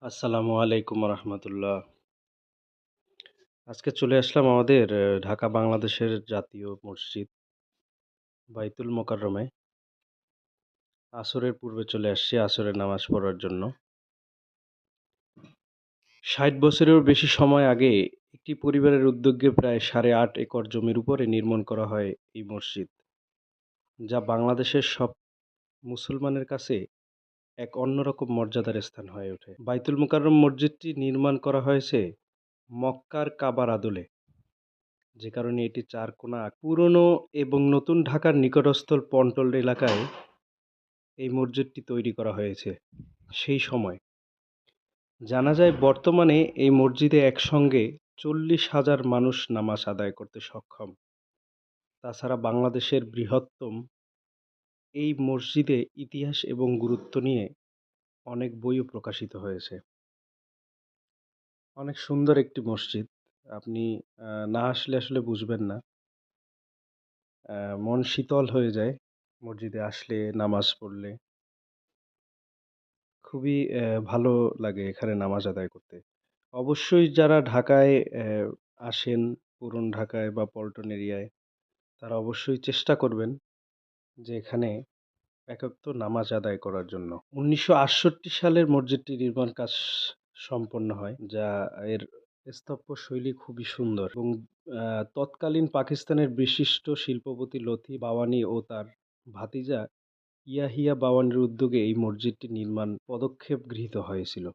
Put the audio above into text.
আসসালামু আলাইকুম রহমতুল্লাহ। আজকে চলে আসলাম আমাদের ঢাকা বাংলাদেশের জাতীয় মসজিদ বাইতুল মোকাররমে। আসরের পূর্বে চলে আসছি আসরের নামাজ পড়ার জন্য। ৬০ বছরেরও বেশি সময় আগে একটি পরিবারের উদ্যোগে প্রায় ৮.৫ একর জমির উপরে নির্মাণ করা হয় এই মসজিদ, যা বাংলাদেশের সব মুসলমানের কাছে এক অন্যরকম মর্যাদার স্থান হয়ে ওঠে। বাইতুল মোকাররম মসজিদটি নির্মাণ করা হয়েছে মক্কার কাবার আদলে, যে কারণে এটি চারকোনা পুরনো এবং নতুন ঢাকার নিকটস্থ পন্টল এলাকায় এই মসজিদটি তৈরি করা হয়েছে সেই সময়। জানা যায় বর্তমানে এই মসজিদে একসঙ্গে ৪০,০০০ মানুষ নামাজ আদায় করতে সক্ষম। তাছাড়া বাংলাদেশের বৃহত্তম এই মসজিদে ইতিহাস এবং গুরুত্ব নিয়ে অনেক বইও প্রকাশিত হয়েছে। অনেক সুন্দর একটি মসজিদ। আপনি না আসলে আসলে বুঝবেন না। মন শীতল হয়ে যায় মসজিদে আসলে, নামাজ পড়লে। খুবই ভালো লাগে এখানে নামাজ আদায় করতে। অবশ্যই যারা ঢাকায় আসেন, পুরন ঢাকায় বা পল্টন এরিয়ায়, তারা অবশ্যই চেষ্টা করবেন যে এখানে একান্ত নামাজ আদায় করার জন্য। ১৯৬৮ সালের মসজিদটির নির্মাণ কাজ সম্পন্ন হয়, যা এর স্থাপত্যশৈলী খুবই সুন্দর এবং তৎকালীন পাকিস্তানের বিশিষ্ট শিল্পপতি লতিফ বাওয়ানি ও তার ভাতিজা ইয়াহিয়া বাওয়ানির উদ্যোগে এই মসজিদটি নির্মাণ পদক্ষেপ গৃহীত হয়েছিল।